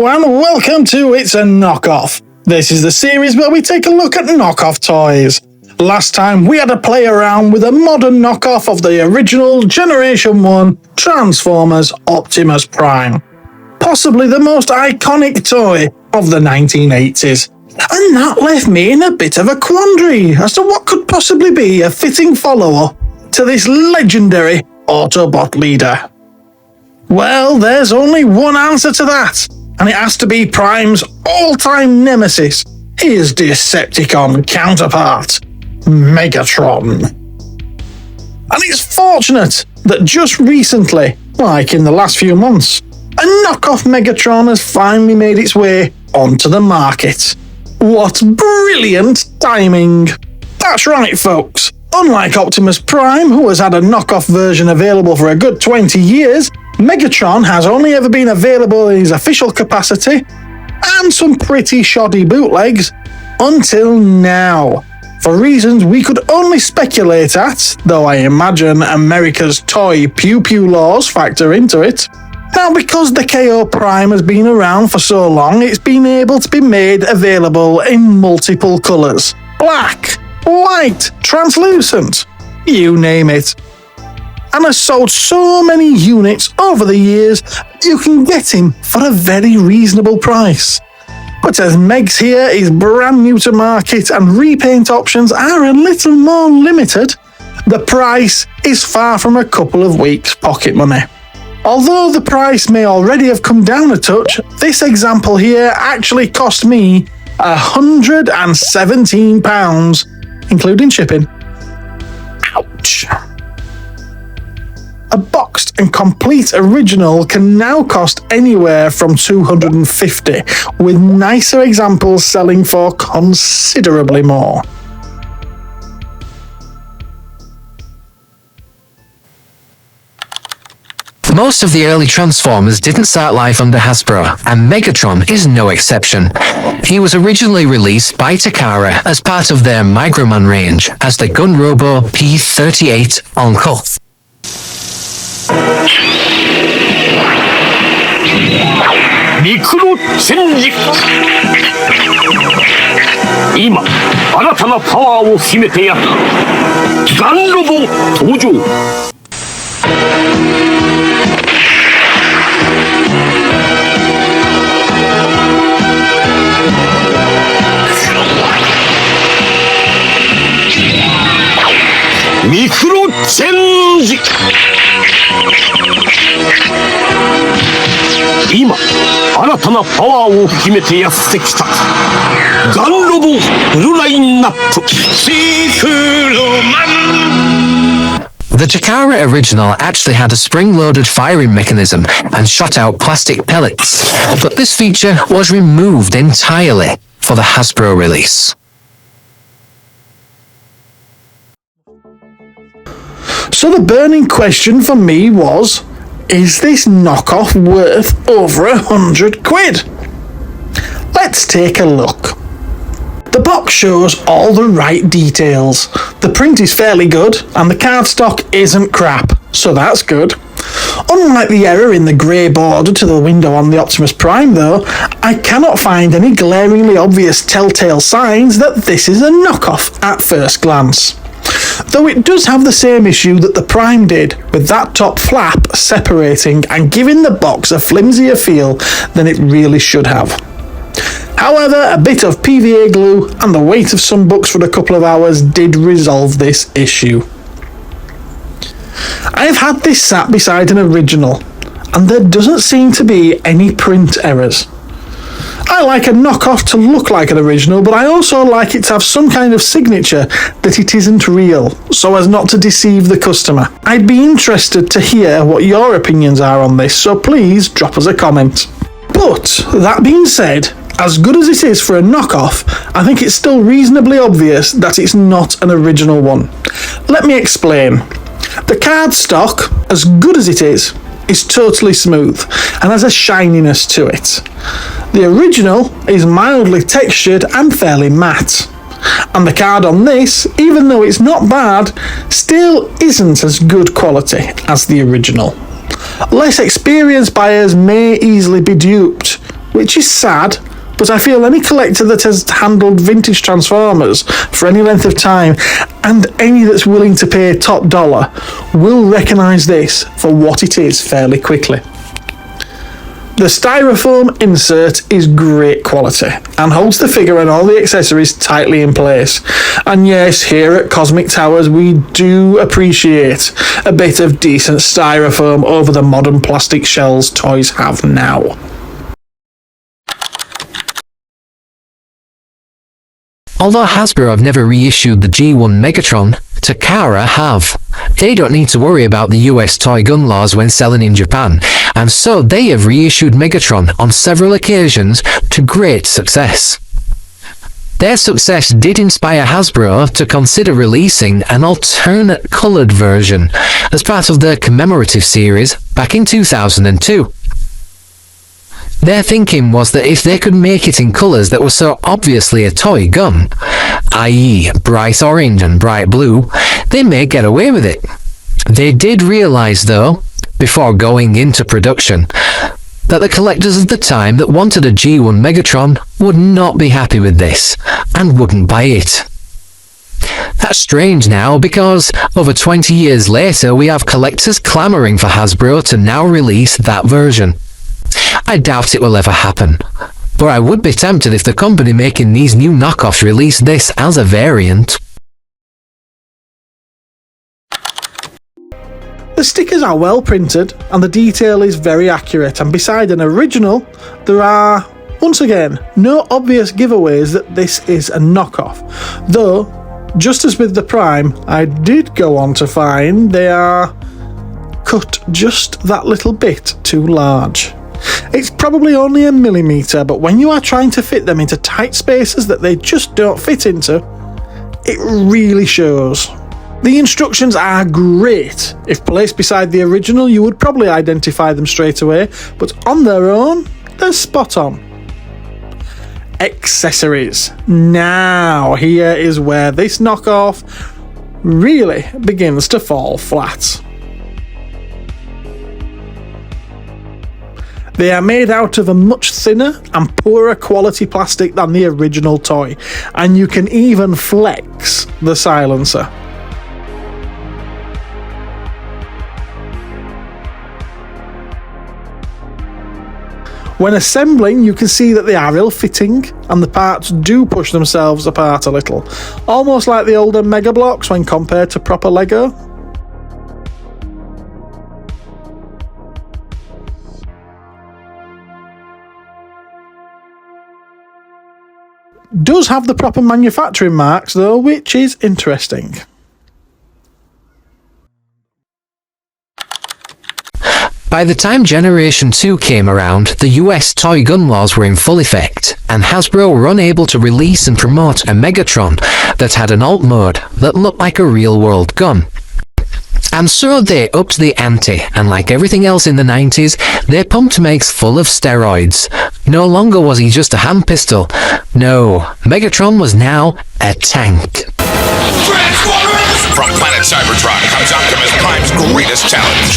Hello and welcome to It's a Knockoff. This is the series where we take a look at knockoff toys. Last time we had to play around with a modern knockoff of the original Generation 1 Transformers Optimus Prime. Possibly the most iconic toy of the 1980s. And that left me in a bit of a quandary as to what could possibly be a fitting follow-up to this legendary Autobot leader. Well, there's only one answer to that, and it has to be Prime's all-time nemesis, his Decepticon counterpart, Megatron. And it's fortunate that just recently, like in the last few months, a knockoff Megatron has finally made its way onto the market. What brilliant timing! That's right, folks. Unlike Optimus Prime, who has had a knockoff version available for a good 20 years, Megatron has only ever been available in his official capacity, and some pretty shoddy bootlegs, until now. For reasons we could only speculate at, though I imagine America's toy pew-pew laws factor into it. Now, because the KO Prime has been around for so long, it's been able to be made available in multiple colours. Black, white, translucent, you name it. And has sold so many units over the years, you can get him for a very reasonable price. But as Megs here is brand new to market and repaint options are a little more limited, the price is far from a couple of weeks' pocket money. Although the price may already have come down a touch, this example here actually cost me £117, including shipping. Ouch! A boxed and complete original can now cost anywhere from $250, with nicer examples selling for considerably more. Most of the early Transformers didn't start life under Hasbro, and Megatron is no exception. He was originally released by Takara as part of their Microman range as the Gunrobo P-38 Uncle. ミクロチェンジ。今新たなパワーを秘めてやったガンロボ登場。ミクロチェンジ。今新たなパワーを秘めてやってきたガンロボフルラインナップシクロマン。 The Takara original actually had a spring-loaded firing mechanism and shot out plastic pellets, but this feature was removed entirely for the Hasbro release. So the burning question for me was, is this knockoff worth over £100? Let's take a look. The box shows all the right details. The print is fairly good and the cardstock isn't crap, so that's good. Unlike the error in the grey border to the window on the Optimus Prime though, I cannot find any glaringly obvious telltale signs that this is a knockoff at first glance. Though it does have the same issue that the Prime did, with that top flap separating and giving the box a flimsier feel than it really should have. However, a bit of PVA glue and the weight of some books for a couple of hours did resolve this issue. I have had this sat beside an original, and there doesn't seem to be any print errors. I like a knockoff to look like an original, but I also like it to have some kind of signature that it isn't real, so as not to deceive the customer. I'd be interested to hear what your opinions are on this, so please drop us a comment. But, that being said, as good as it is for a knockoff, I think it's still reasonably obvious that it's not an original one. Let me explain. The cardstock, as good as it is totally smooth and has a shininess to it. The original is mildly textured and fairly matte. And the card on this, even though it's not bad, still isn't as good quality as the original. Less experienced buyers may easily be duped, which is sad, but I feel any collector that has handled vintage Transformers for any length of time, and any that's willing to pay top dollar, will recognise this for what it is fairly quickly. The styrofoam insert is great quality and holds the figure and all the accessories tightly in place. And yes, here at Cosmic Towers we do appreciate a bit of decent styrofoam over the modern plastic shells toys have now. Although Hasbro have never reissued the G1 Megatron, Takara have. They don't need to worry about the US toy gun laws when selling in Japan, and so they have reissued Megatron on several occasions to great success. Their success did inspire Hasbro to consider releasing an alternate coloured version as part of their commemorative series back in 2002. Their thinking was that if they could make it in colours that were so obviously a toy gun, i.e. bright orange and bright blue, they may get away with it. They did realise though, before going into production, that the collectors of the time that wanted a G1 Megatron would not be happy with this, and wouldn't buy it. That's strange now, because over 20 years later we have collectors clamouring for Hasbro to now release that version. I doubt it will ever happen, but I would be tempted if the company making these new knockoffs released this as a variant. The stickers are well printed and the detail is very accurate, and beside an original there are, once again, no obvious giveaways that this is a knockoff, though just as with the Prime I did go on to find they are cut just that little bit too large. It's probably only a millimetre, but when you are trying to fit them into tight spaces that they just don't fit into, it really shows. The instructions are great. If placed beside the original you would probably identify them straight away, but on their own they're spot on. Accessories. Now here is where this knockoff really begins to fall flat. They are made out of a much thinner and poorer quality plastic than the original toy, and you can even flex the silencer. When assembling, you can see that they are ill-fitting and the parts do push themselves apart a little, almost like the older Mega Blocks when compared to proper Lego. Does have the proper manufacturing marks though, which is interesting. By the time Generation 2 came around, the US toy gun laws were in full effect, and Hasbro were unable to release and promote a Megatron that had an alt mode that looked like a real-world gun. And so they upped the ante, and like everything else in the 90s, they pumped Megs full of steroids. No longer was he just a hand pistol. No, Megatron was now a tank. From planet Cybertron comes Optimus Prime's greatest challenge.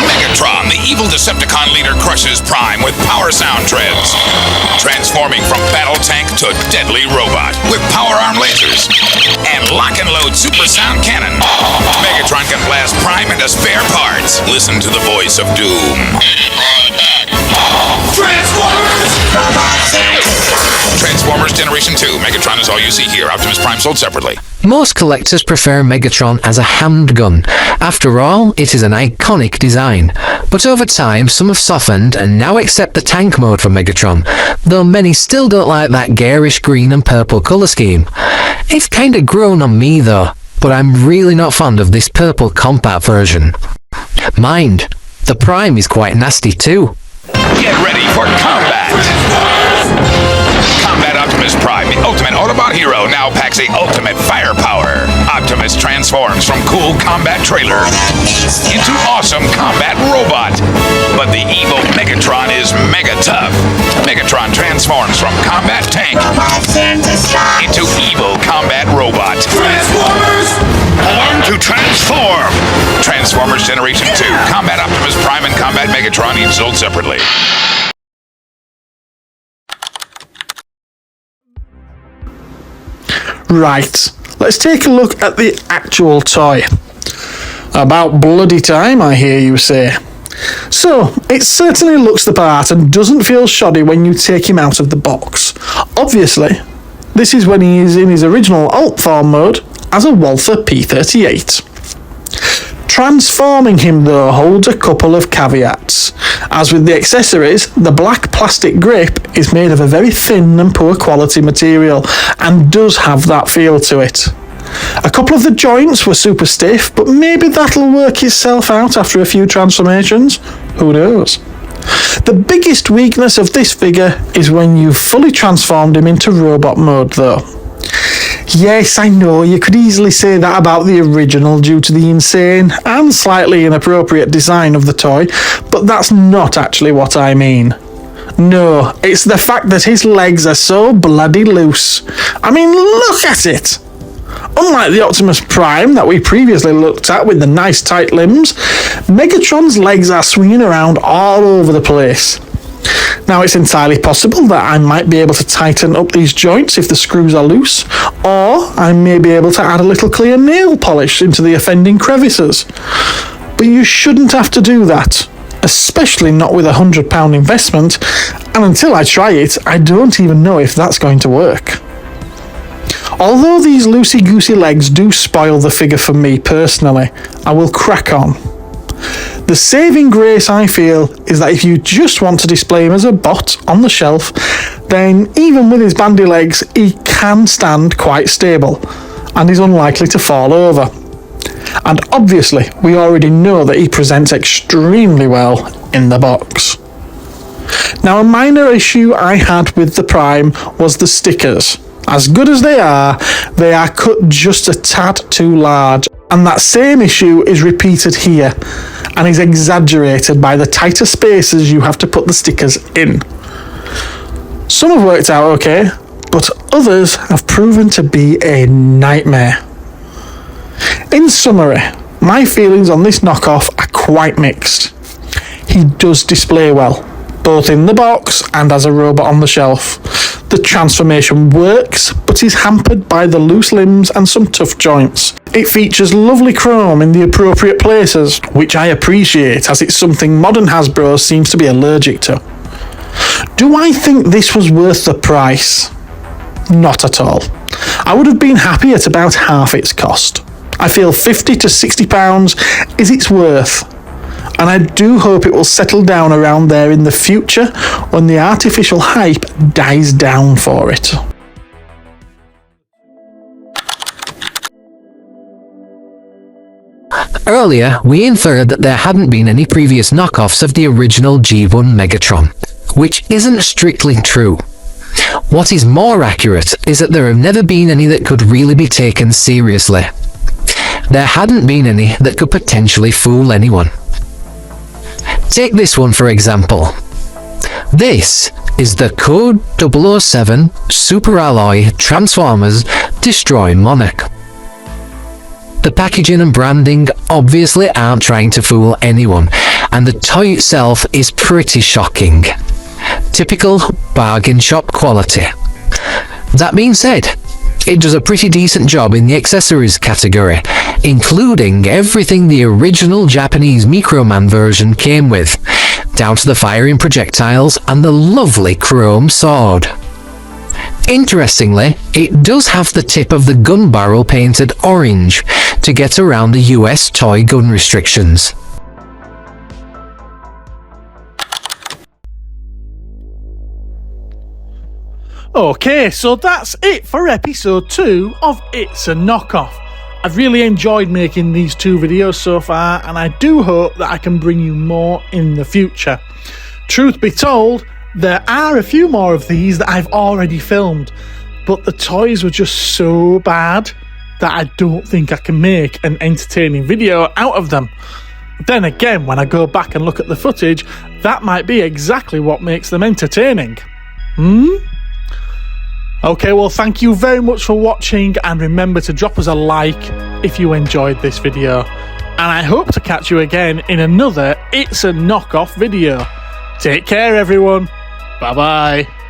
Megatron, the evil Decepticon leader, crushes Prime with power sound treads, transforming from battle tank to deadly robot with power arm lasers and lock and load super sound cannon. Megatron can blast Prime into spare parts. Listen to the voice of doom. Transformers Generation 2. Megatron is all you see here. Optimus Prime sold separately. Most collectors prefer Megatron as a handgun. After all, it is an iconic design. But over time, some have softened and now accept the tank mode for Megatron, though many still don't like that garish green and purple colour scheme. It's kinda grown on me though, but I'm really not fond of this purple compact version. Mind, the Prime is quite nasty too. Get ready for combat! Combat Optimus Prime, the ultimate Autobot hero, now packs the ultimate firepower. Optimus transforms from cool combat trailer into awesome combat robot. But the evil Megatron is mega tough. Megatron transforms from combat tank into evil combat robot. Transformers! Born to transform! Transformers Generation 2. Combat Optimus Prime and Combat Megatron each sold separately. Right, let's take a look at the actual toy. About bloody time, I hear you say. So, it certainly looks the part and doesn't feel shoddy when you take him out of the box. Obviously, this is when he is in his original alt form mode as a Walther P38. Transforming him though holds a couple of caveats. As with the accessories, the black plastic grip is made of a very thin and poor quality material and does have that feel to it. A couple of the joints were super stiff, but maybe that'll work itself out after a few transformations. Who knows? The biggest weakness of this figure is when you've fully transformed him into robot mode though. Yes, I know, you could easily say that about the original due to the insane and slightly inappropriate design of the toy, but that's not actually what I mean. No, it's the fact that his legs are so bloody loose. I mean, look at it! Unlike the Optimus Prime that we previously looked at with the nice tight limbs, Megatron's legs are swinging around all over the place. Now, it's entirely possible that I might be able to tighten up these joints if the screws are loose, or I may be able to add a little clear nail polish into the offending crevices. But you shouldn't have to do that, especially not with £100 investment, and until I try it, I don't even know if that's going to work. Although these loosey-goosey legs do spoil the figure for me personally, I will crack on. The saving grace I feel is that if you just want to display him as a bot on the shelf, then even with his bandy legs, he can stand quite stable and is unlikely to fall over. And obviously, we already know that he presents extremely well in the box. Now, a minor issue I had with the Prime was the stickers. As good as they are cut just a tad too large, and that same issue is repeated here, and is exaggerated by the tighter spaces you have to put the stickers in. Some have worked out okay, but others have proven to be a nightmare. In summary, my feelings on this knockoff are quite mixed. He does display well, both in the box and as a robot on the shelf. The transformation works, but is hampered by the loose limbs and some tough joints. It features lovely chrome in the appropriate places, which I appreciate as it's something modern Hasbro seems to be allergic to. Do I think this was worth the price? Not at all. I would have been happy at about half its cost. I feel £50 to £60 is its worth, and I do hope it will settle down around there in the future when the artificial hype dies down for it. Earlier, we inferred that there hadn't been any previous knockoffs of the original G1 Megatron, which isn't strictly true. What is more accurate is that there have never been any that could really be taken seriously. There hadn't been any that could potentially fool anyone. Take this one for example. This is the Code 007 Super Alloy Transformers Destroy Monarch. The packaging and branding obviously aren't trying to fool anyone, and the toy itself is pretty shocking. Typical bargain shop quality. That being said, it does a pretty decent job in the accessories category, including everything the original Japanese Microman version came with, down to the firing projectiles and the lovely chrome sword. Interestingly, it does have the tip of the gun barrel painted orange to get around the US toy gun restrictions. Okay, so that's it for episode 2 of It's a Knockoff. I've really enjoyed making these 2 videos so far, and I do hope that I can bring you more in the future. Truth be told, there are a few more of these that I've already filmed, but the toys were just so bad that I don't think I can make an entertaining video out of them. Then again, when I go back and look at the footage, that might be exactly what makes them entertaining. Okay, well, thank you very much for watching, and remember to drop us a like if you enjoyed this video. And I hope to catch you again in another It's a Knockoff video. Take care, everyone. Bye-bye.